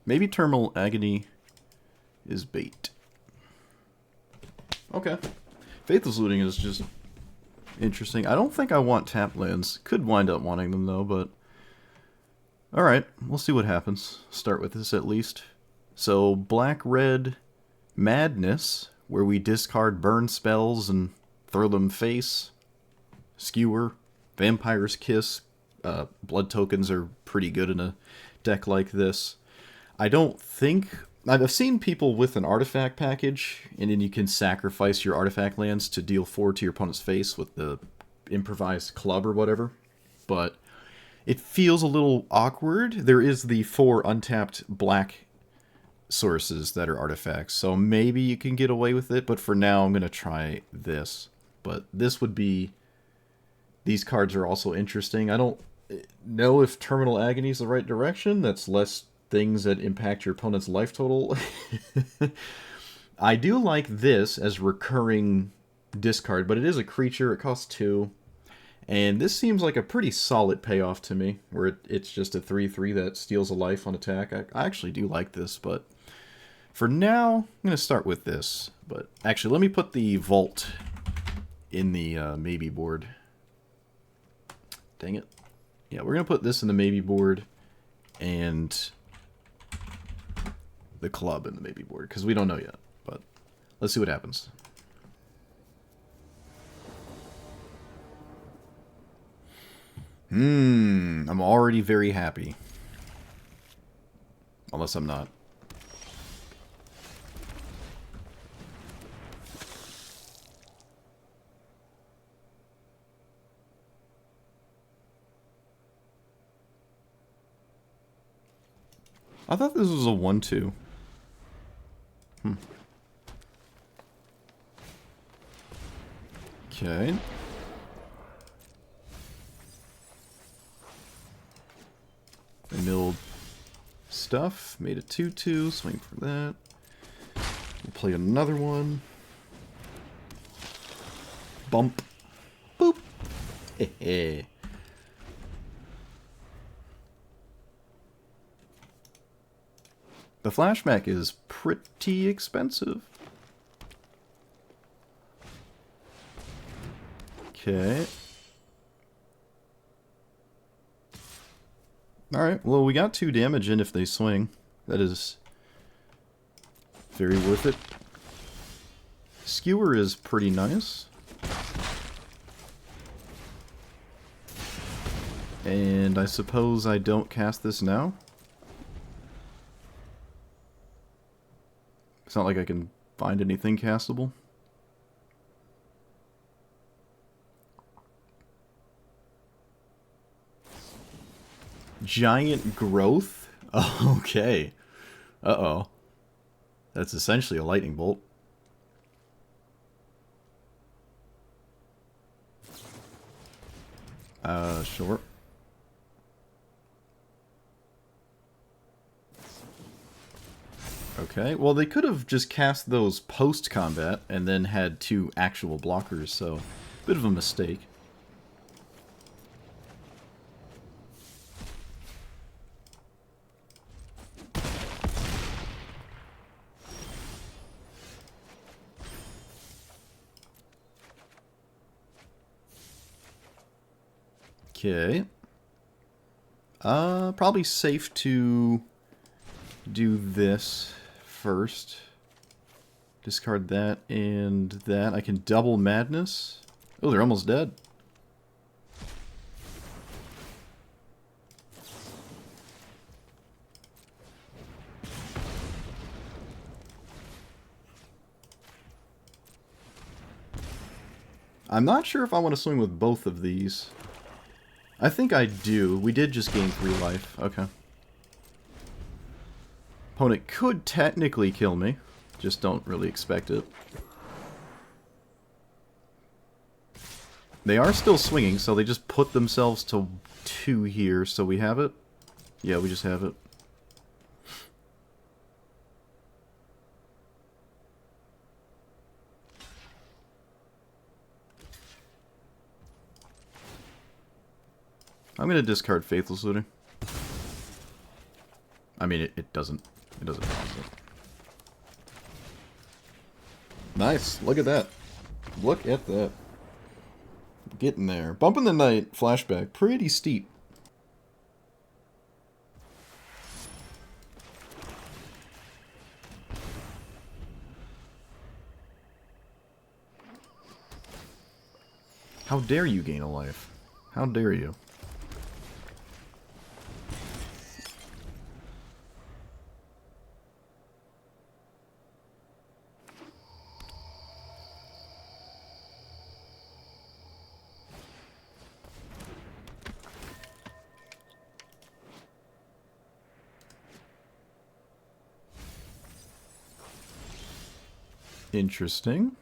Maybe Terminal Agony is bait. Okay. Faithless Looting is just interesting. I don't think I want tap lands. Could wind up wanting them though, but... Alright, we'll see what happens. Start with this at least. So, Black-Red Madness, where we discard burn spells and throw them face. Skewer, Vampire's Kiss. Blood tokens are pretty good in a deck like this. I don't think... I've seen people with an artifact package, and then you can sacrifice your artifact lands to deal 4 to your opponent's face with the improvised club or whatever. But it feels a little awkward. There is the 4 untapped black sources that are artifacts, so maybe you can get away with it, but for now I'm going to try this. But this would be... These cards are also interesting. I don't know if Terminal Agony is the right direction. That's less things that impact your opponent's life total. I do like this as recurring discard, but it is a creature. It costs 2. And this seems like a pretty solid payoff to me, where it's just a 3/3 that steals a life on attack. I actually do like this, but for now, I'm going to start with this. But actually, let me put the Vault in the maybe board. Dang it. Yeah, we're going to put this in the maybe board and the club in the maybe board, because we don't know yet. But let's see what happens. I'm already very happy. Unless I'm not. I thought this was a 1/2. Okay. I milled stuff, made a 2/2, swing for that. We'll play another one. Bump. Boop. Hehe. The flashback is pretty expensive. Okay. Alright, well, we got 2 damage in if they swing. That is very worth it. Skewer is pretty nice. And I suppose I don't cast this now? It's not like I can find anything castable. Giant growth? Okay. Uh-oh. That's essentially a lightning bolt. Sure. Okay, well they could have just cast those post-combat and then had 2 actual blockers, so bit of a mistake. Okay. Probably safe to do this first. Discard that and that. I can double Madness. Oh, they're almost dead. I'm not sure if I want to swing with both of these. I think I do. We did just gain 3 life. Okay. Opponent could technically kill me. Just don't really expect it. They are still swinging, so they just put themselves to 2 here. So we have it? Yeah, we just have it. I'm going to discard Faithless Looting. I mean, it doesn't pause it. Nice. Look at that. Look at that. Getting there. Bump in the Night flashback. Pretty steep. How dare you gain a life? How dare you? Interesting.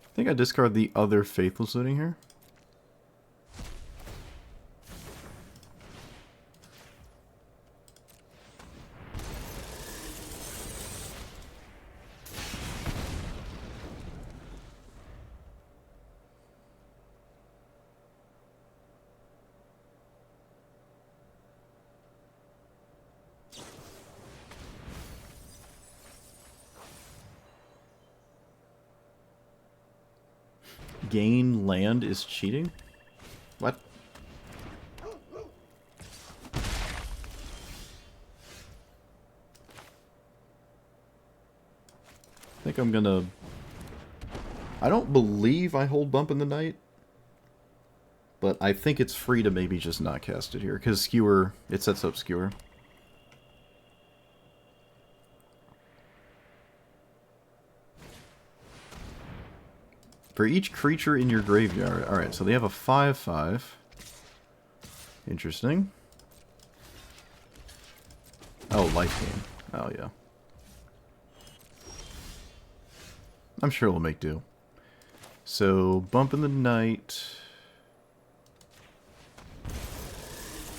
I think I discard the other Faithless Looting here. Gain land is cheating? What? I think I'm gonna... I don't believe I hold Bump in the Night, but I think it's free to maybe just not cast it here, because Skewer, it sets up Skewer. For each creature in your graveyard. Alright, so they have a 5/5. Interesting. Oh, life gain. Oh, yeah. I'm sure we'll make do. So, Bump in the Night.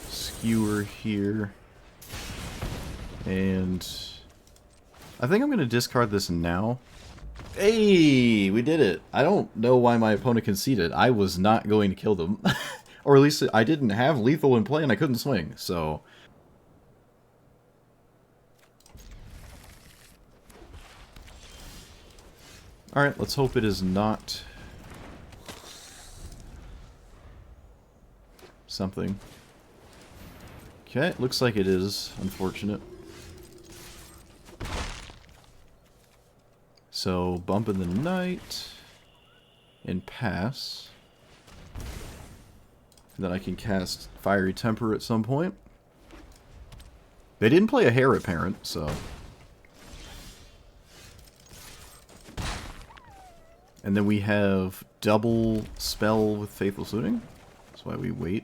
Skewer here. And I think I'm going to discard this now. Hey, we did it. I don't know why my opponent conceded. I was not going to kill them. Or at least I didn't have lethal in play and I couldn't swing, so... Alright, let's hope it is not... something. Okay, looks like it is. Unfortunate. So, Bump in the Night, and pass. And then I can cast Fiery Temper at some point. They didn't play a Heir Apparent, so... And then we have double spell with Faithless Looting. That's why we wait.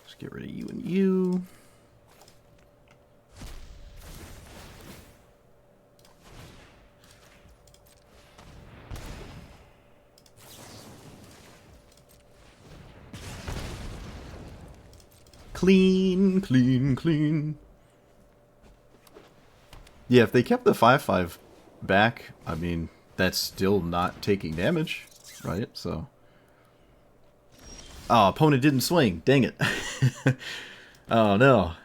Just get rid of you and you. Clean, clean, clean. Yeah, if they kept the 5/5 back, I mean, that's still not taking damage, right? So. Oh, opponent didn't swing. Dang it. Oh, no.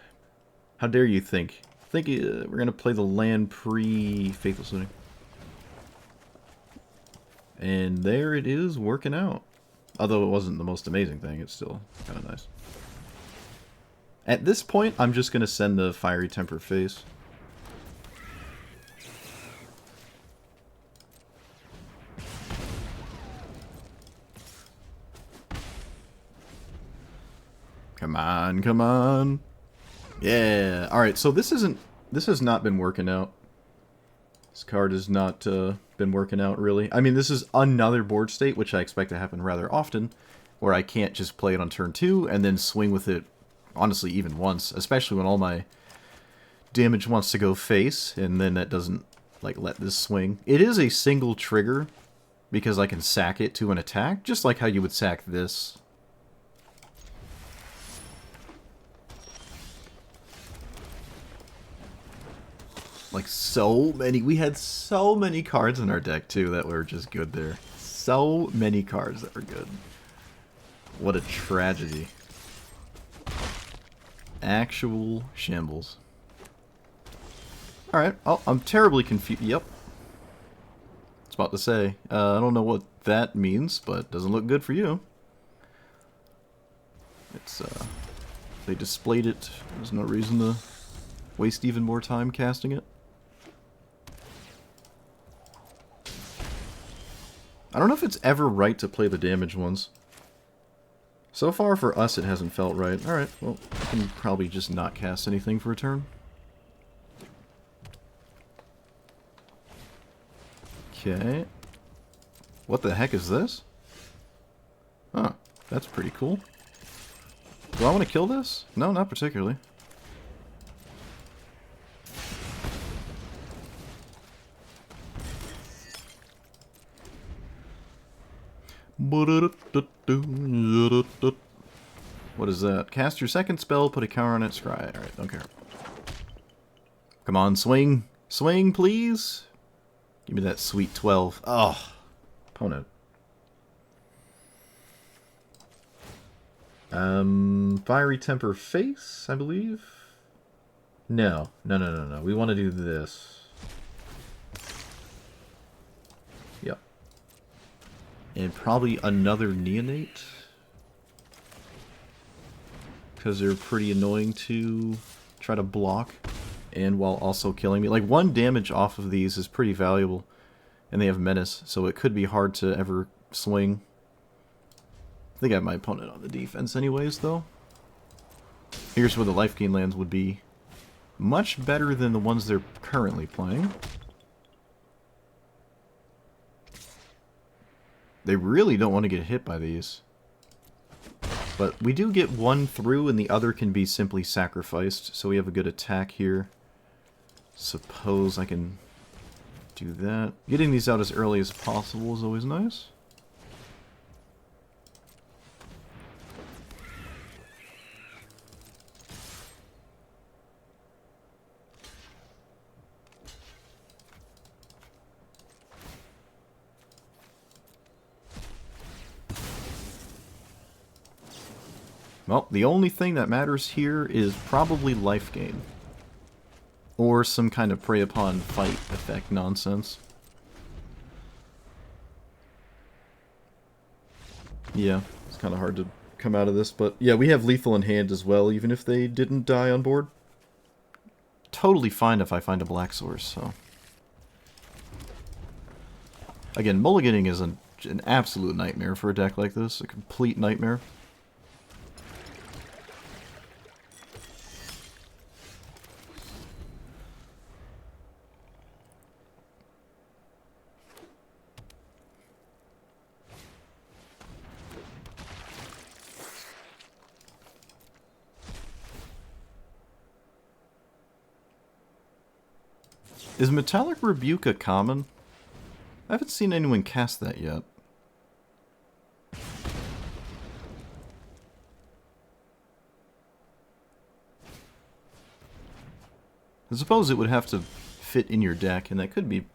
How dare you think? We're going to play the land pre-Faithless Looting. And there it is, working out. Although it wasn't the most amazing thing, it's still kind of nice. At this point, I'm just going to send the Fiery Temper face. Come on, come on. Yeah. Alright, so this has not been working out. This card has not been working out, really. I mean, this is another board state, which I expect to happen rather often, where I can't just play it on turn 2 and then swing with it, honestly, even once, especially when all my damage wants to go face, and then that doesn't, like, let this swing. It is a single trigger, because I can sack it to an attack, just like how you would sack this. Like, so many. We had so many cards in our deck, too, that were just good there. So many cards that were good. What a tragedy. Actual shambles. Alright, oh, I'm terribly confused. Yep. I was about to say, I don't know what that means, but it doesn't look good for you. It's, they displayed it. There's no reason to waste even more time casting it. I don't know if it's ever right to play the damage ones. So far for us it hasn't felt right. Alright, well, I can probably just not cast anything for a turn. Okay. What the heck is this? Huh, that's pretty cool. Do I want to kill this? No, not particularly. What is that? Cast your second spell, put a counter on it, scry. Alright, don't care. Come on, swing. Swing, please. Give me that sweet 12. Oh, opponent. Fiery Temper Face, I believe? No. No. We want to do this. Yep. And probably another Neonate. Because they're pretty annoying to try to block. And while also killing me. Like, 1 damage off of these is pretty valuable. And they have Menace, so it could be hard to ever swing. I think I have my opponent on the defense anyways, though. Here's where the life gain lands would be much better than the ones they're currently playing. They really don't want to get hit by these. But we do get one through and the other can be simply sacrificed, so we have a good attack here. Suppose I can do that. Getting these out as early as possible is always nice. Well, the only thing that matters here is probably life gain. Or some kind of prey upon fight effect nonsense. Yeah, it's kind of hard to come out of this, but yeah, we have lethal in hand as well, even if they didn't die on board. Totally fine if I find a black source, so. Again, mulliganing is an absolute nightmare for a deck like this, a complete nightmare. Is Metallic Rebuke a common? I haven't seen anyone cast that yet. I suppose it would have to fit in your deck, and that could be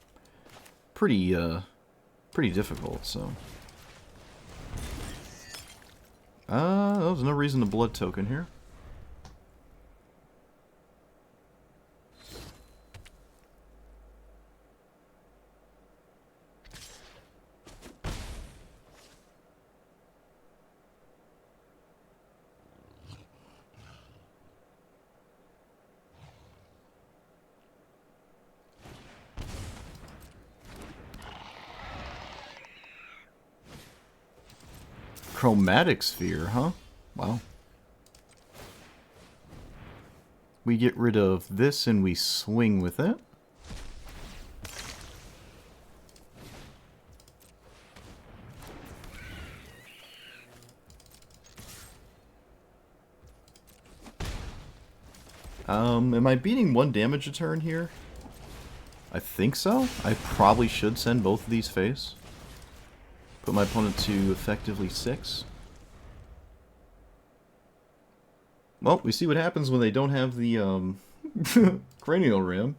pretty, pretty difficult, so. There's no reason to blood token here. Chromatic Sphere, huh? Wow. We get rid of this and we swing with it. Am I beating 1 damage a turn here? I think so. I probably should send both of these face. Put my opponent to effectively 6. Well, we see what happens when they don't have the, cranial ram.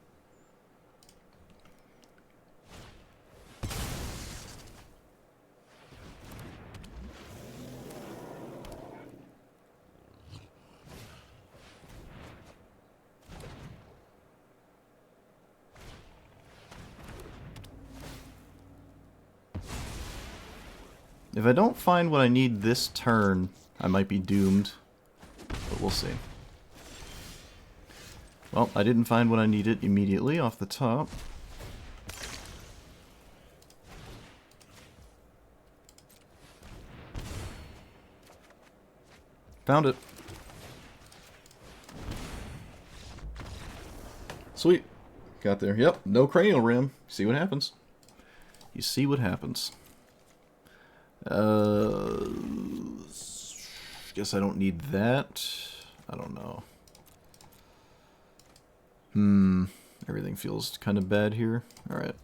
If I don't find what I need this turn, I might be doomed. But we'll see. Well, I didn't find what I needed immediately off the top. Found it. Sweet. Got there. Yep, no cranial rim. See what happens. You see what happens. Guess I don't need that. I don't know. Everything feels kind of bad here. Alright.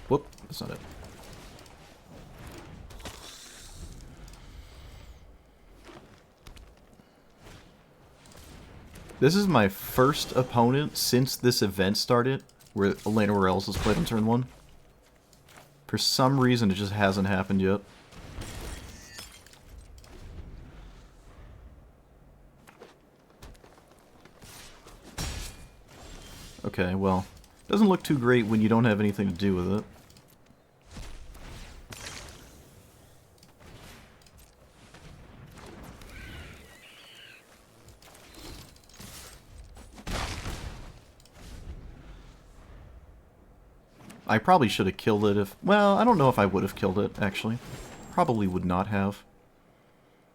Whoop, that's not it. This is my first opponent since this event started where Elena Morales has played on turn 1. For some reason, it just hasn't happened yet. Okay, well, doesn't look too great when you don't have anything to do with it. I probably should have killed it if... Well, I don't know if I would have killed it, actually. Probably would not have.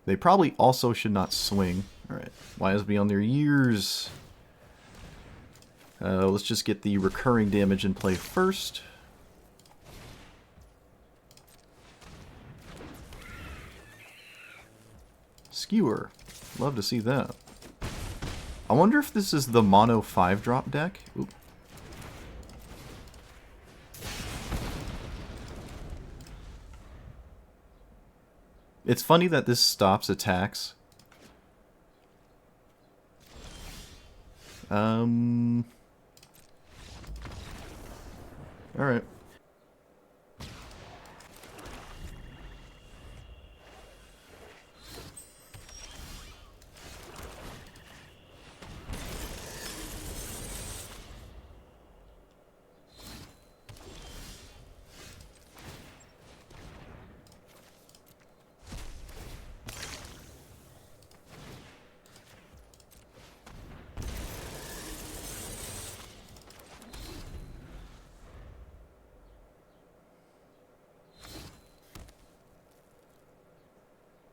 They probably also should not swing. Alright, YSB on their ears. Let's just get the recurring damage in play first. Skewer. Love to see that. I wonder if this is the mono 5-drop deck. Oop. It's funny that this stops attacks. Alright.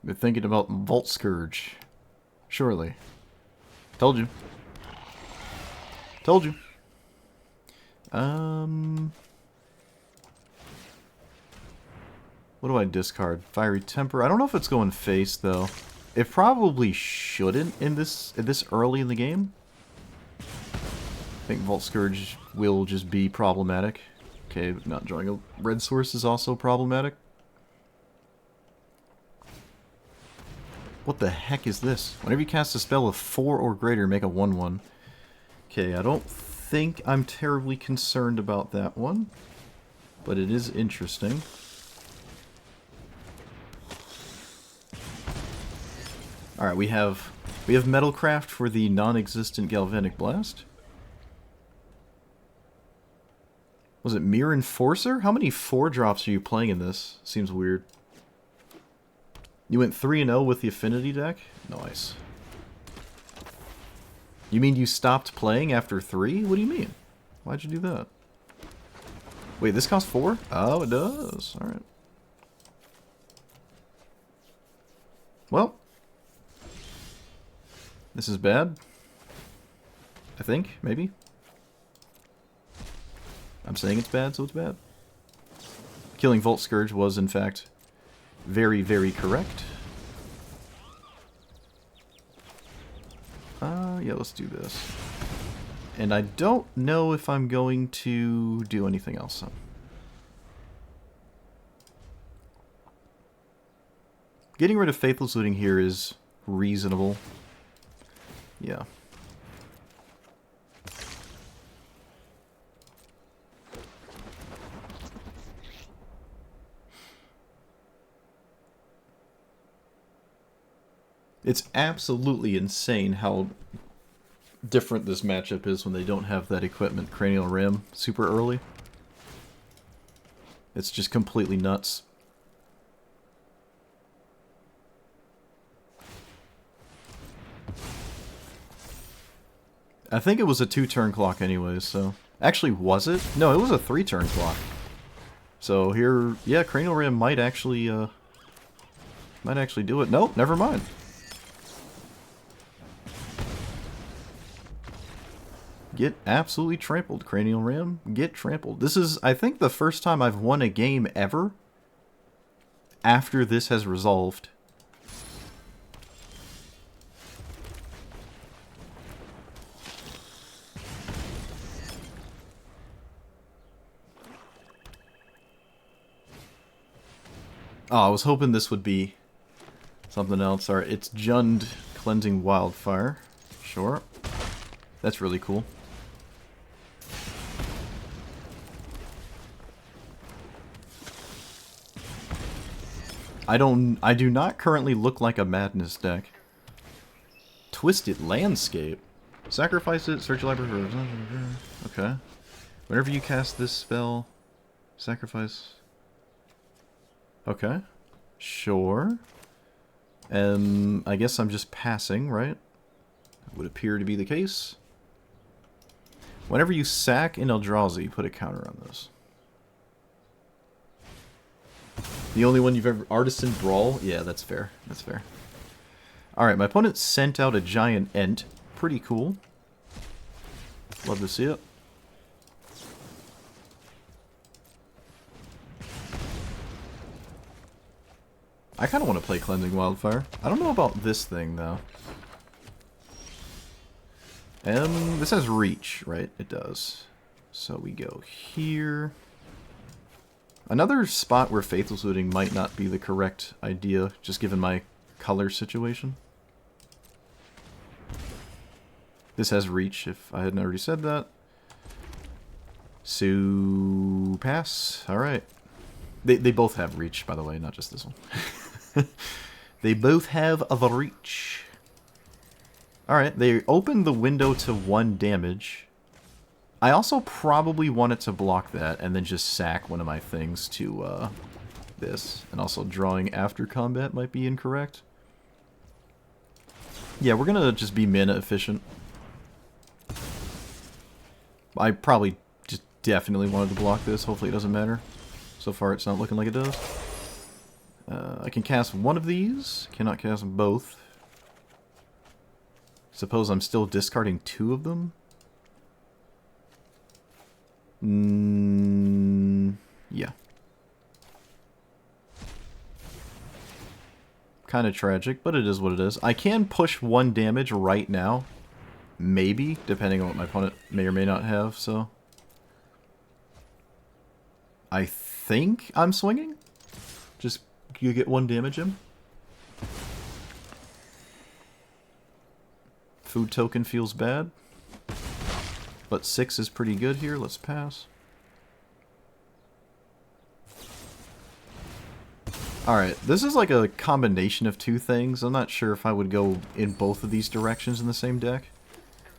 Been thinking about Volt Scourge. Surely. Told you. Told you. What do I discard? Fiery Temper. I don't know if it's going face though. It probably shouldn't in this early in the game. I think Volt Scourge will just be problematic. Okay, not drawing a red source is also problematic. What the heck is this? Whenever you cast a spell of 4 or greater, make a 1/1. Okay, I don't think I'm terribly concerned about that one. But it is interesting. Alright, we have Metalcraft for the non-existent Galvanic Blast. Was it Mirror Enforcer? How many 4-drops are you playing in this? Seems weird. You went 3-0 with the Affinity deck? Nice. You mean you stopped playing after 3? What do you mean? Why'd you do that? Wait, this costs 4? Oh, it does. Alright. Well. This is bad. I think, maybe. I'm saying it's bad, so it's bad. Killing Volt Scourge was, in fact, very, very correct. Yeah, let's do this. And I don't know if I'm going to do anything else. So. Getting rid of Faithless Looting here is reasonable. Yeah. It's absolutely insane how different this matchup is when they don't have that equipment, Cranial Rim, super early. It's just completely nuts. I think it was a 2-turn clock anyways, so... Actually, was it? No, it was a 3-turn clock. So here, yeah, Cranial Ram might actually do it. Nope, never mind. Get absolutely trampled, Cranial Ram. Get trampled. This is, I think, the first time I've won a game ever after this has resolved. Oh, I was hoping this would be something else. Alright, it's Jund Cleansing Wildfire. Sure. That's really cool. I do not currently look like a Madness deck. Twisted Landscape. Sacrifice it, search your library for... Okay. Whenever you cast this spell, sacrifice... Okay. Sure. I guess I'm just passing, right? It would appear to be the case. Whenever you sack an Eldrazi, put a counter on this. The only one you've ever... Artisan Brawl? Yeah, that's fair. That's fair. Alright, my opponent sent out a giant Ent. Pretty cool. Love to see it. I kind of want to play Cleansing Wildfire. I don't know about this thing, though. This has reach, right? It does. So we go here. Another spot where Faithless Looting might not be the correct idea, just given my color situation. This has reach, if I hadn't already said that. So, pass. Alright. They both have reach, by the way, not just this one. They both have the reach. Alright, they opened the window to 1 damage. I also probably wanted to block that and then just sack one of my things to this. And also drawing after combat might be incorrect. Yeah, we're gonna just be mana efficient. I probably just definitely wanted to block this. Hopefully it doesn't matter. So far it's not looking like it does. I can cast one of these. Cannot cast both. Suppose I'm still discarding 2 of them? Yeah. Kind of tragic, but it is what it is. I can push 1 damage right now. Maybe, depending on what my opponent may or may not have, so... I think I'm swinging? Just, you get 1 damage in? Food token feels bad. But 6 is pretty good here, let's pass. Alright, this is like a combination of 2 things. I'm not sure if I would go in both of these directions in the same deck.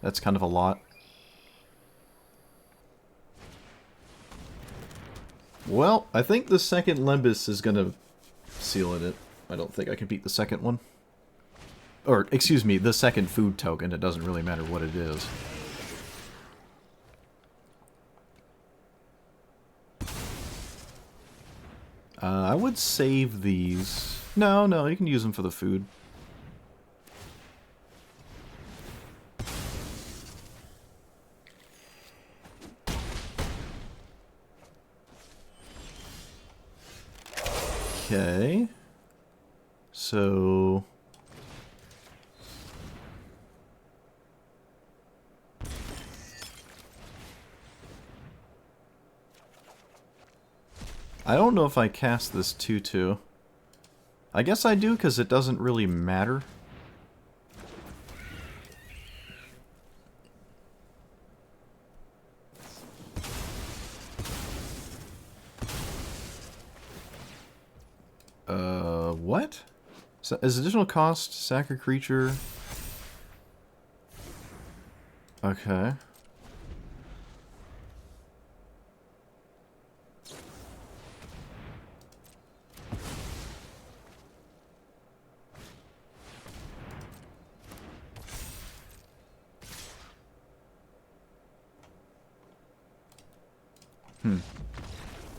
That's kind of a lot. Well, I think the second Lembas is going to seal it. I don't think I can beat the second one. Or, excuse me, the second food token. It doesn't really matter what it is. I would save these. No, you can use them for the food. Okay. So... I don't know if I cast this 2/2. I guess I do, because it doesn't really matter. What? So, as additional cost, sack a creature... Okay.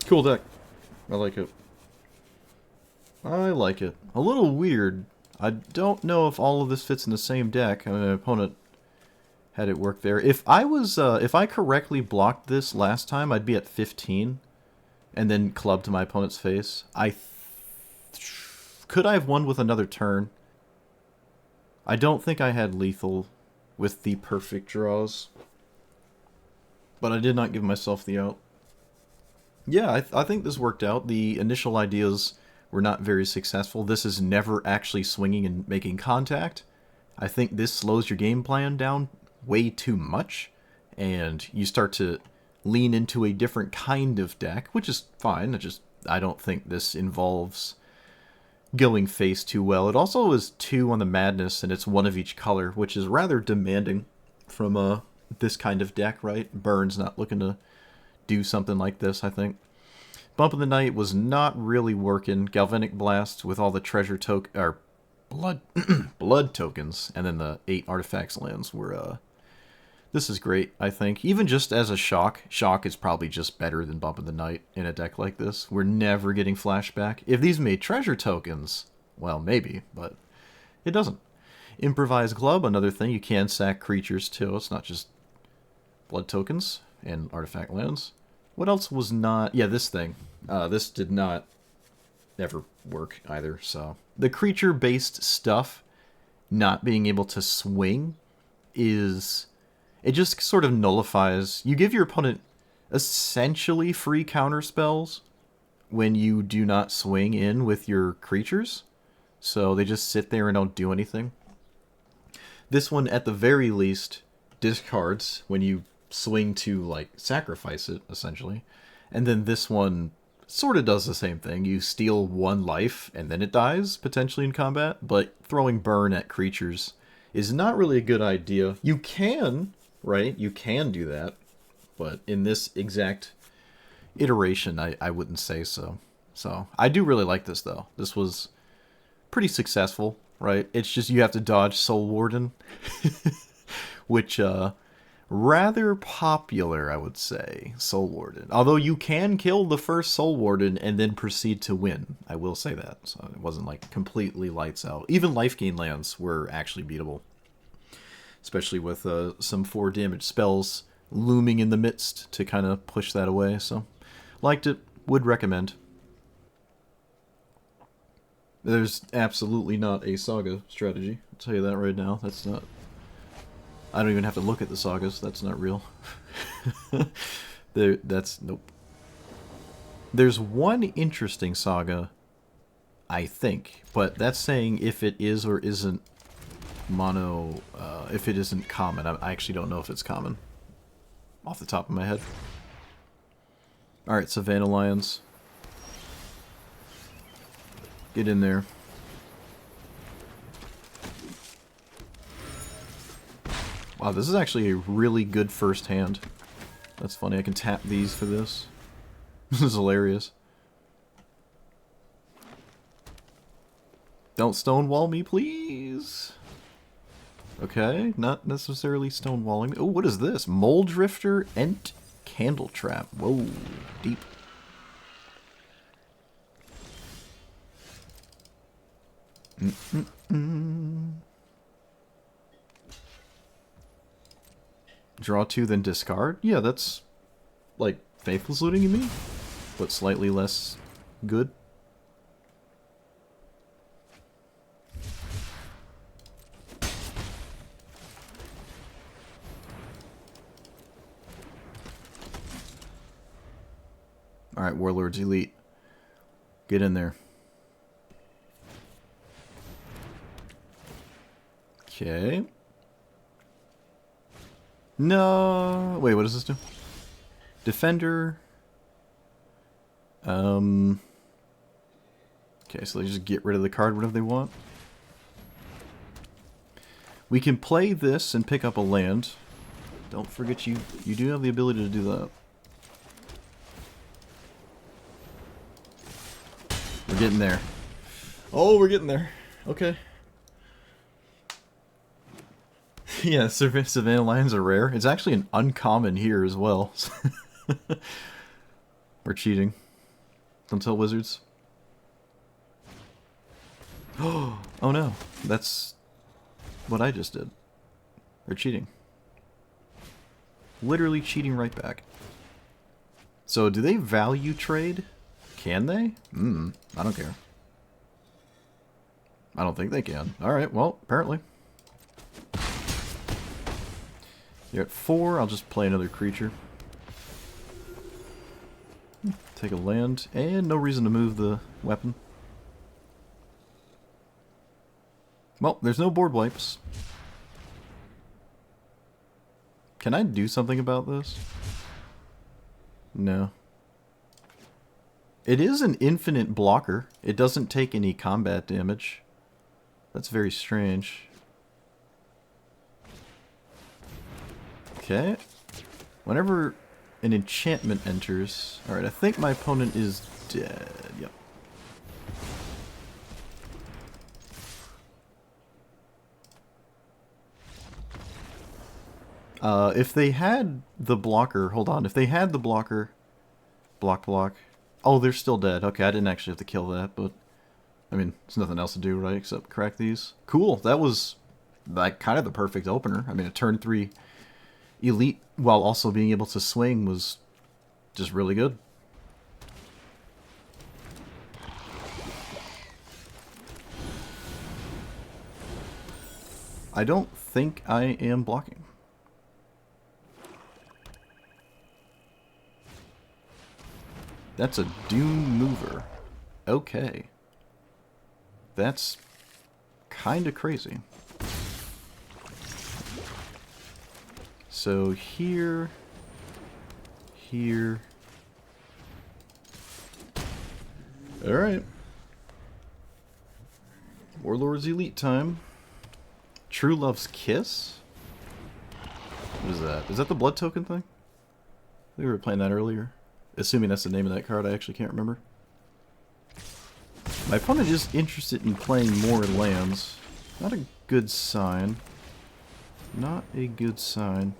Cool deck. I like it. I like it. A little weird. I don't know if all of this fits in the same deck. I mean, my opponent had it work there. If I correctly blocked this last time, I'd be at 15, and then club to my opponent's face. Could I have won with another turn? I don't think I had lethal with the perfect draws, but I did not give myself the out. Yeah, I think this worked out. The initial ideas were not very successful. This is never actually swinging and making contact. I think this slows your game plan down way too much, and you start to lean into a different kind of deck, which is fine. I don't think this involves going face too well. It also is 2 on the madness, and it's 1 of each color, which is rather demanding from this kind of deck, right? Burn's not looking to do something like this, I think. Bump of the Night was not really working. Galvanic Blast with all the treasure or blood blood tokens, and then the 8 artifacts lands were this is great, I think. Even just as a shock is probably just better than Bump of the Night in a deck like this. We're never getting flashback. If these made treasure tokens, well, maybe, but it doesn't. Improvised Club, another thing. You can sack creatures too. It's not just blood tokens and artifact lands. What else was not... Yeah, this thing. This did not ever work either, so... The creature-based stuff not being able to swing is... It just sort of nullifies... You give your opponent essentially free counter spells when you do not swing in with your creatures. So they just sit there and don't do anything. This one, at the very least, discards when you swing to, like, sacrifice it, essentially. And then this one sort of does the same thing. You steal 1 life, and then it dies, potentially in combat. But throwing burn at creatures is not really a good idea. You can, right? You can do that. But in this exact iteration, I wouldn't say so. So, I do really like this, though. This was pretty successful, right? It's just you have to dodge Soul Warden, which, rather popular, I would say, Soul Warden. Although you can kill the first Soul Warden and then proceed to win. I will say that. So it wasn't like completely lights out. Even life gain lands were actually beatable. Especially with some 4 damage spells looming in the midst to kind of push that away. So, liked it. Would recommend. There's absolutely not a Saga strategy. I'll tell you that right now. That's not... I don't even have to look at the sagas. That's not real. Nope. There's one interesting saga, I think, but that's saying if it is or isn't mono, if it isn't common. I actually don't know if it's common off the top of my head. Alright, Savannah Lions. Get in there. Wow, this is actually a really good first hand. That's funny, I can tap these for this. This is hilarious. Don't stonewall me, please! Okay, not necessarily stonewalling me. Oh, what is this? Mole Drifter, Ent, Candle Trap. Whoa, deep. Draw 2, then discard? Yeah, that's like Faithless Looting, you mean? But slightly less good. Alright, Warlords Elite. Get in there. Okay. No. Wait, what does this do? Defender. Okay, so they just get rid of the card whenever they want. We can play this and pick up a land. Don't forget you do have the ability to do that. We're getting there. Oh, we're getting there. Okay. Yeah, Savannah Lions are rare. It's actually an uncommon here as well. We're cheating. Don't tell wizards. Oh no. That's what I just did. They're cheating. Literally cheating right back. So, do they value trade? Can they? I don't care. I don't think they can. Alright, well, apparently. You're at 4, I'll just play another creature. Take a land, and no reason to move the weapon. Well, there's no board wipes. Can I do something about this? No. It is an infinite blocker. It doesn't take any combat damage. That's very strange. Okay. Whenever an enchantment enters... Alright, I think my opponent is dead. Yep. If they had the blocker... Hold on. If they had the blocker... Block. Oh, they're still dead. Okay, I didn't actually have to kill that, but... I mean, there's nothing else to do, right, except crack these. Cool, that was like kind of the perfect opener. I mean, a turn 3 elite while also being able to swing was just really good. I don't think I am blocking. That's a Doom mover. Okay. That's kind of crazy. So here, here. Alright. Warlord's Elite time. True Love's Kiss? What is that? Is that the blood token thing? We were playing that earlier. Assuming that's the name of that card, I actually can't remember. My opponent is interested in playing more lands. Not a good sign. Not a good sign.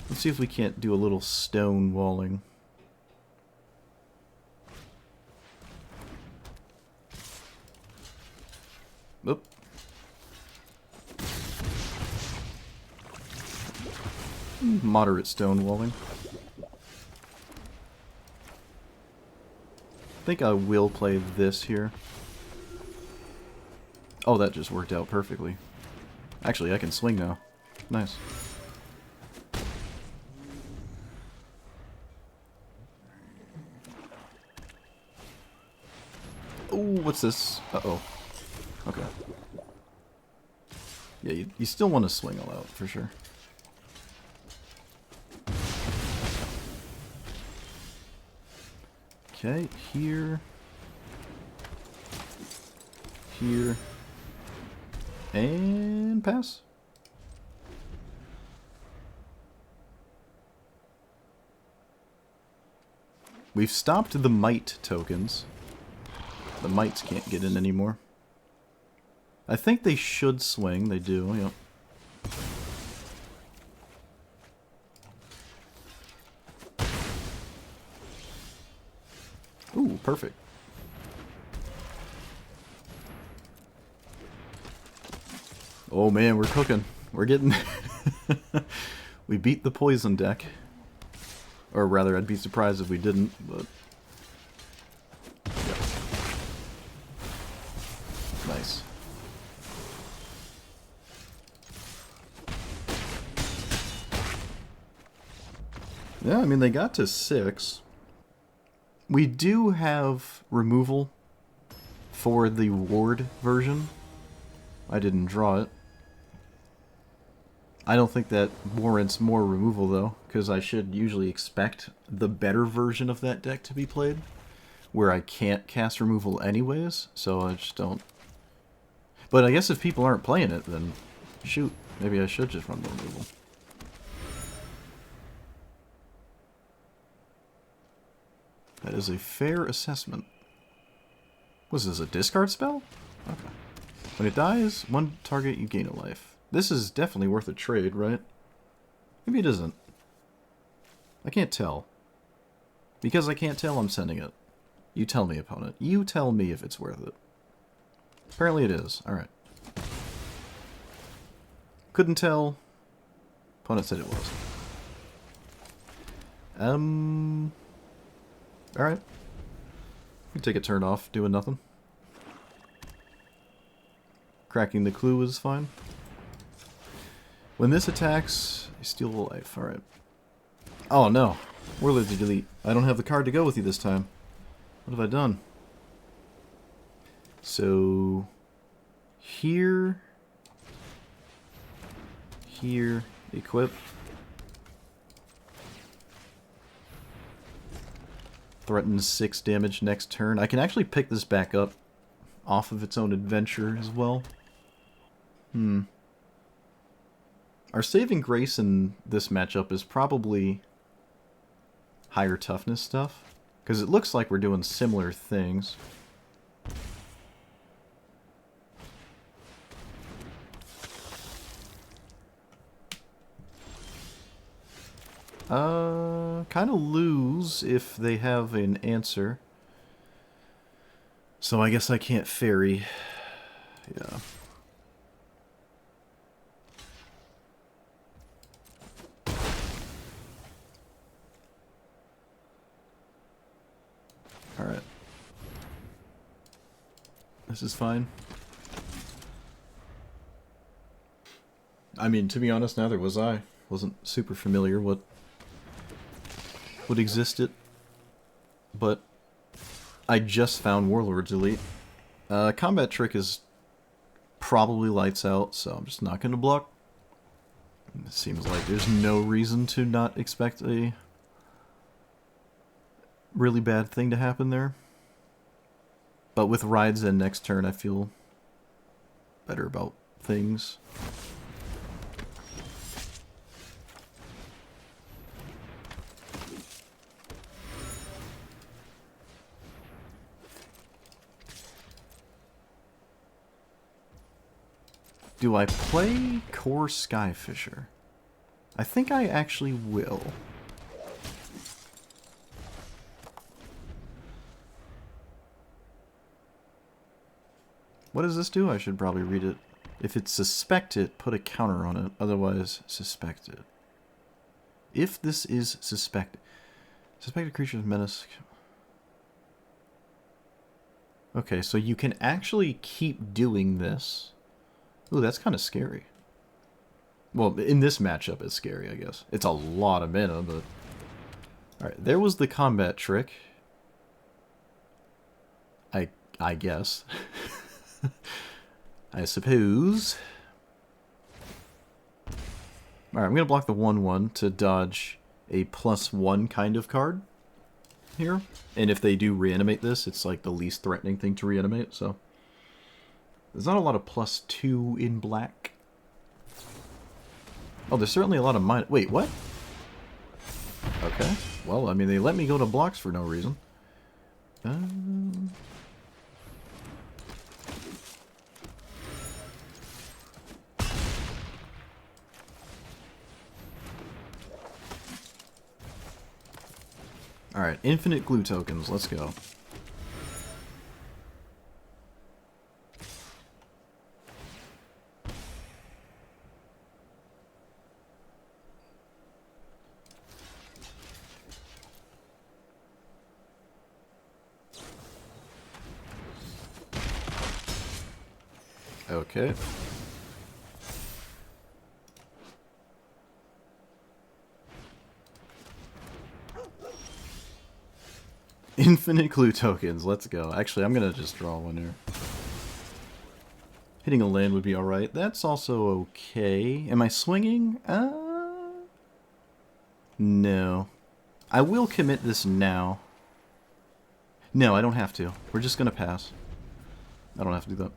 Let's see if we can't do a little stone walling. Oop. Moderate stone walling. I think I will play this here. Oh, that just worked out perfectly. Actually, I can swing now. Nice. Ooh, what's this? Uh-oh. Okay. Yeah, you still want to swing all out, for sure. Okay, here. Here. And pass. We've stopped the might tokens. The mites can't get in anymore. I think they should swing. They do, yep. Ooh, perfect. Oh man, we're cooking. We're getting... We beat the poison deck. Or rather, I'd be surprised if we didn't, but... Yeah. Nice. Yeah, I mean, they got to 6. We do have removal for the ward version. I didn't draw it. I don't think that warrants more removal, though, because I should usually expect the better version of that deck to be played, where I can't cast removal anyways, so I just don't. But I guess if people aren't playing it, then shoot, maybe I should just run the removal. That is a fair assessment. Was this a discard spell? Okay. When it dies, one target, you gain a life. This is definitely worth a trade, right? Maybe it isn't. I can't tell. Because I can't tell I'm sending it. You tell me, opponent. You tell me if it's worth it. Apparently it is. Alright. Couldn't tell. Opponent said it was. Alright. We take a turn off doing nothing. Cracking the clue is fine. When this attacks, you steal a life. Alright. Oh no. Warlord to delete. I don't have the card to go with you this time. What have I done? So... Here... Here... Equip. Threatens 6 damage next turn. I can actually pick this back up off of its own adventure as well. Our saving grace in this matchup is probably higher toughness stuff, because it looks like we're doing similar things. Kind of lose if they have an answer. So I guess I can't fairy. Yeah. Alright. This is fine. I mean, to be honest, neither was I. Wasn't super familiar what existed. But I just found Warlord's Elite. Combat Trick is probably lights out, so I'm just not going to block. It seems like there's no reason to not expect a really bad thing to happen there. But with Rides in next turn, I feel better about things. Do I play Core Skyfisher? I think I actually will. What does this do? I should probably read it. If it's suspected, put a counter on it. Otherwise, suspected. If this is suspected. Suspected creature's menace. Okay, so you can actually keep doing this. Ooh, that's kind of scary. Well, in this matchup, it's scary, I guess. It's a lot of mana, but... Alright, there was the combat trick. I guess. I suppose. Alright, I'm going to block the 1/1 to dodge a +1 kind of card here. And if they do reanimate this, it's like the least threatening thing to reanimate, so... There's not a lot of +2 in black. Oh, there's certainly a lot of mine. Wait, what? Okay. Well, I mean, they let me go to blocks for no reason. Alright, infinite glue tokens. Let's go. Okay. Infinite clue tokens, let's go. Actually, I'm gonna just draw one here. Hitting a land would be alright. That's also okay. Am I swinging? No. I will commit this now. No, I don't have to. We're just gonna pass. I don't have to do that.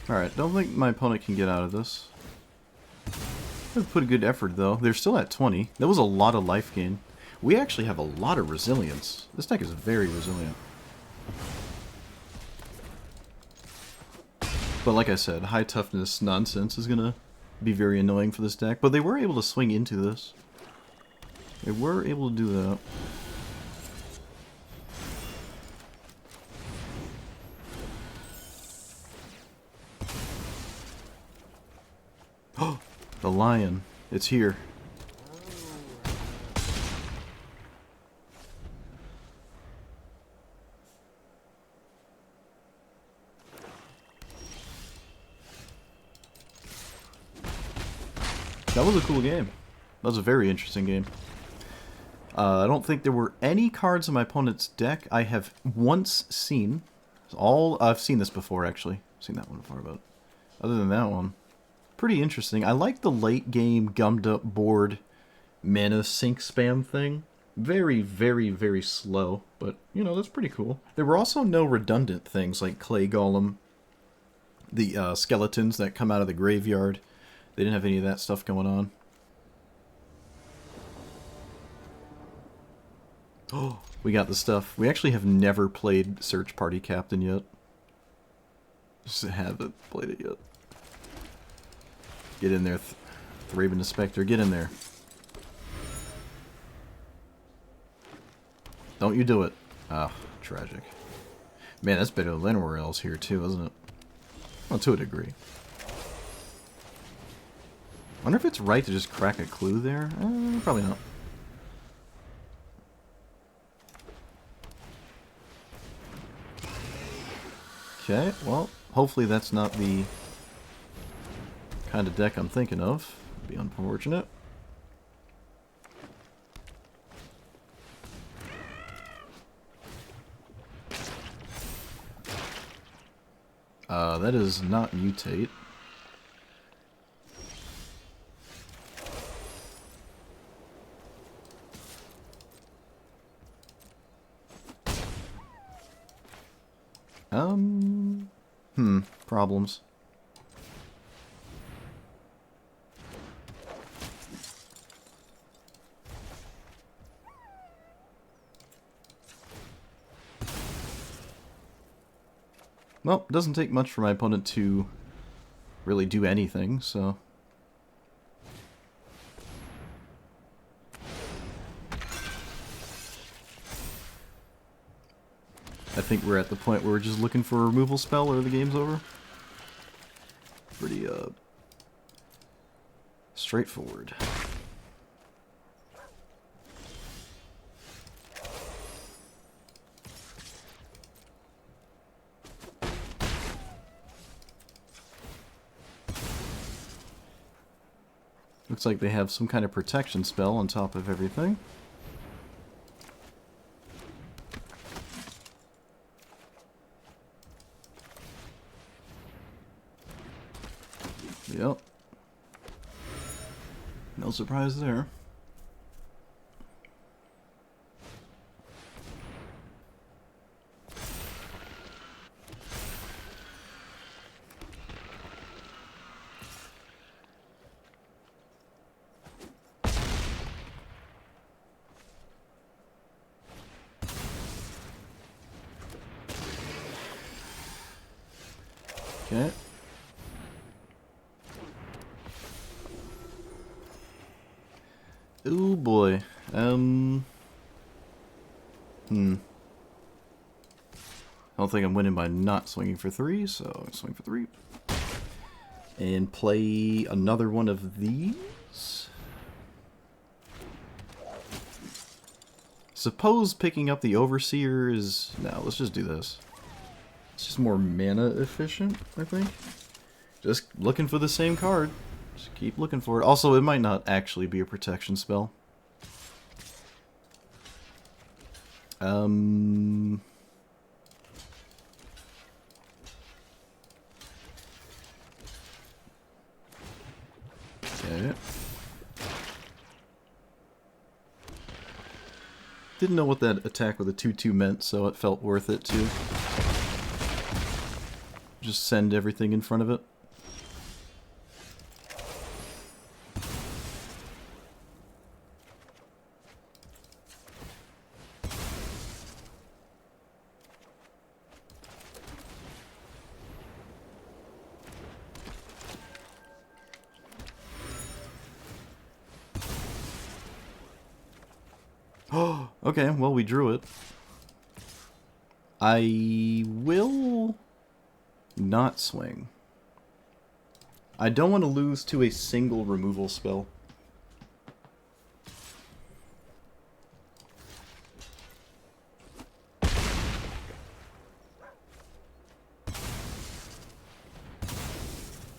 Alright, don't think my opponent can get out of this. They put a good effort, though. They're still at 20. That was a lot of life gain. We actually have a lot of resilience. This deck is very resilient. But like I said, high toughness nonsense is gonna be very annoying for this deck. But they were able to swing into this. They were able to do that. Oh, the lion. It's here. That was a cool game. That was a very interesting game. I don't think there were any cards in my opponent's deck I have once seen. I've seen this before, actually. I've seen that one before, but other than that one, pretty interesting. I like the late game gummed up board mana sink spam thing. Very, very, very slow, but you know, that's pretty cool. There were also no redundant things like Clay Golem, the skeletons that come out of the graveyard. They didn't have any of that stuff going on. Oh, we got the stuff. We actually have never played Search Party Captain yet. Just haven't played it yet. Get in there, Thraben the Spectre. Get in there. Don't you do it. Ah, tragic. Man, that's better than anywhere else here too, isn't it? Well, to a degree. I wonder if it's right to just crack a clue there? Probably not. Okay, well, hopefully that's not the kind of deck I'm thinking of. It'd be unfortunate. That is not mutate. Problems. Well, it doesn't take much for my opponent to really do anything, so... I think we're at the point where we're just looking for a removal spell or the game's over. Pretty, straightforward. Looks like they have some kind of protection spell on top of everything. Yep. No surprise there. Okay. Ooh boy. I don't think I'm winning by not swinging for 3, so I swing for 3. And play another one of these. Suppose picking up the Overseer is... No, let's just do this. It's just more mana efficient, I think. Just looking for the same card. Just keep looking for it. Also, it might not actually be a protection spell. Okay. Didn't know what that attack with a 2/2 meant, so it felt worth it to just send everything in front of it. Oh, okay, well, we drew it. I will not swing. I don't want to lose to a single removal spell.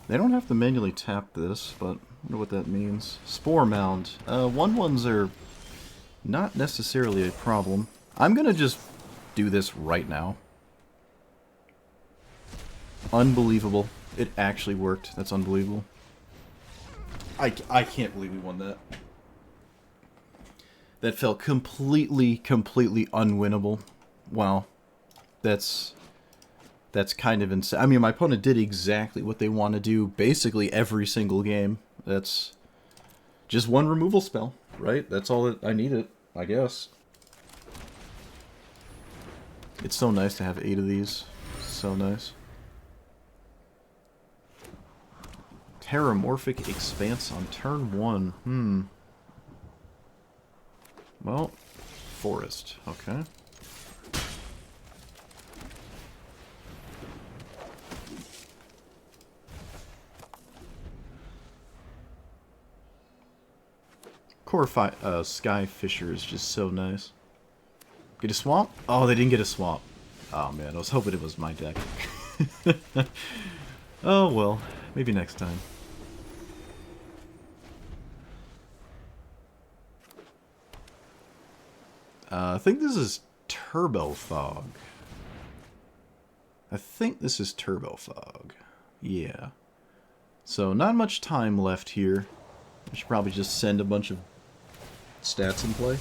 They don't have to manually tap this, but I wonder what that means. Spore Mound. 1/1s are not necessarily a problem. I'm gonna just do this right now. Unbelievable. It actually worked. That's unbelievable. I can't believe we won that. That felt completely unwinnable. Wow. That's kind of insane. I mean, my opponent did exactly what they want to do basically every single game. That's just one removal spell, right? That's all that I needed, I guess. It's so nice to have 8 of these. So nice. Terramorphic Expanse on turn 1. Well, Forest. Okay. Sky Fisher is just so nice. Get a swamp? Oh, they didn't get a swamp. Oh man, I was hoping it was my deck. Oh well, maybe next time. I think this is Turbo Fog. I think this is Turbo Fog. Yeah. So not much time left here. I should probably just send a bunch of stats in play.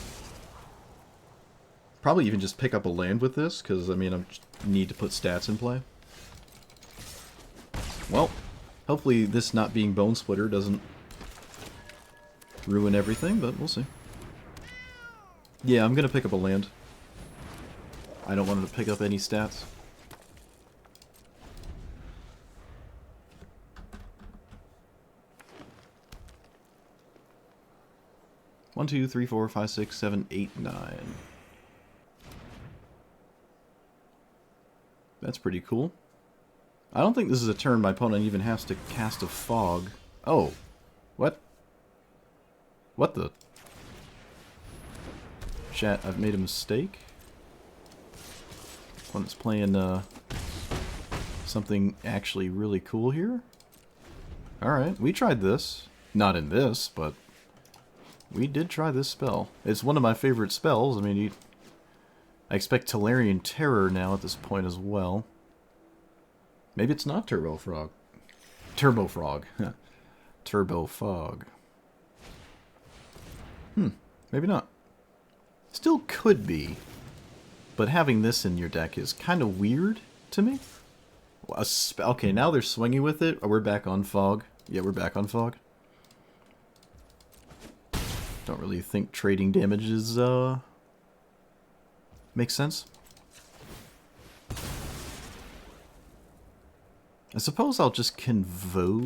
Probably even just pick up a land with this, because, I mean, I need to put stats in play. Well, hopefully this not being Bone Splitter doesn't ruin everything, but we'll see. Yeah, I'm going to pick up a land. I don't want him to pick up any stats. One, two, three, four, five, 6, 7, 8, 9. That's pretty cool. I don't think this is a turn my opponent even has to cast a fog. Oh. What? What the? Chat, I've made a mistake. Opponent's playing something actually really cool here. Alright, we tried this. Not in this, but we did try this spell. It's one of my favorite spells. I mean, I expect Tolarian Terror now at this point as well. Maybe it's not Turbo Frog. Turbo Frog. Turbo Fog. Maybe not. Still could be. But having this in your deck is kind of weird to me. Okay, now they're swinging with it. Oh, we're back on Fog. Yeah, we're back on Fog. Don't really think trading damage is, makes sense. I suppose I'll just convoke.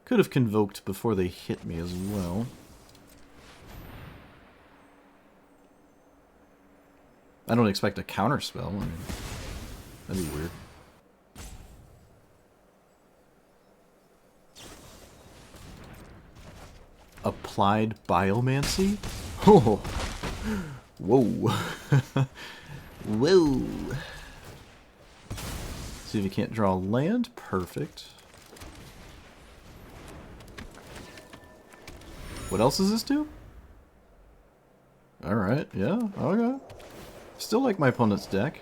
Could have convoked before they hit me as well. I don't expect a counter spell. I mean, that'd be weird. Applied Biomancy? Oh! Whoa! Whoa! See if you can't draw land. Perfect. What else does this do? Alright, yeah, okay. Still like my opponent's deck.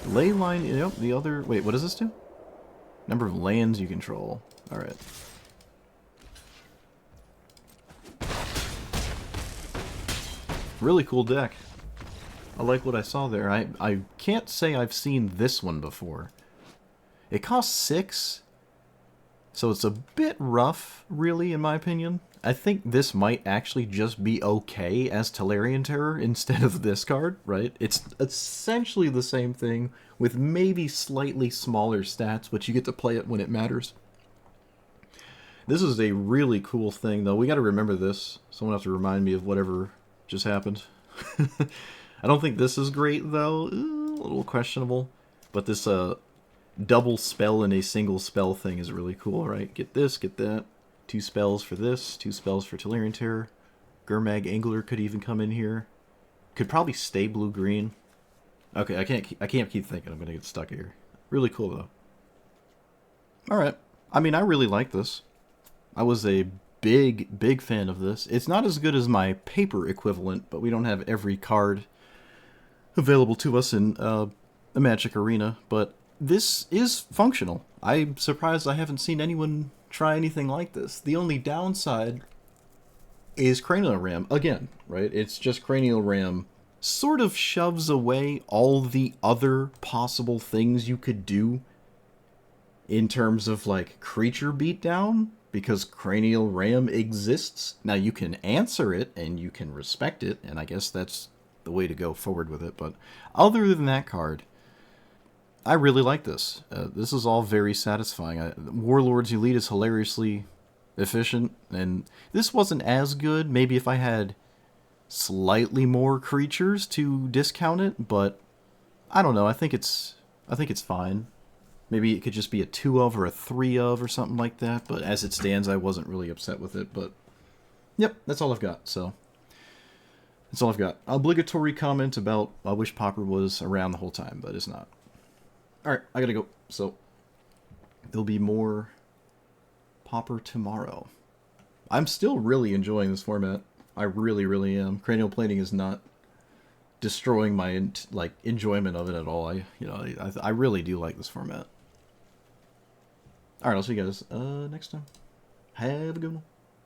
Ley line, yep, the other... Wait, what does this do? Number of lands you control. Alright. Really cool deck. I like what I saw there. I can't say I've seen this one before. It costs 6, so it's a bit rough, really, in my opinion. I think this might actually just be okay as Tolarian Terror instead of this card, right? It's essentially the same thing, with maybe slightly smaller stats, but you get to play it when it matters. This is a really cool thing, though. We got to remember this. Someone have to remind me of whatever just happened. I don't think this is great, though. A little questionable. But this double spell in a single spell thing is really cool, right? Get this, get that. 2 spells for this, 2 spells for Tolarian Terror. Gurmag Angler could even come in here. Could probably stay blue-green. Okay, I can't keep thinking. I'm gonna get stuck here. Really cool, though. Alright. I mean, I really like this. I was a big fan of this. It's not as good as my paper equivalent, but we don't have every card available to us in a Magic Arena. But this is functional. I'm surprised I haven't seen anyone try anything like this. The only downside is Cranial Ram. Again, right? It's just Cranial Ram sort of shoves away all the other possible things you could do in terms of, like, creature beatdown, because Cranial Ram exists. Now, you can answer it, and you can respect it, and I guess that's the way to go forward with it, but other than that card, I really like this. This is all very satisfying. Warlord's Elite is hilariously efficient, and this wasn't as good. Maybe if I had slightly more creatures to discount it, but I don't know. I think it's fine. Maybe it could just be a 2 of or a 3 of or something like that, but as it stands, I wasn't really upset with it, but yep, that's all I've got, so that's all I've got. Obligatory comment about I wish Popper was around the whole time, but it's not. Alright, I gotta go, so there'll be more Popper tomorrow. I'm still really enjoying this format. I really am. Cranial Plating is not destroying my enjoyment of it at all. I really do like this format. All right, I'll see you guys next time. Have a good one.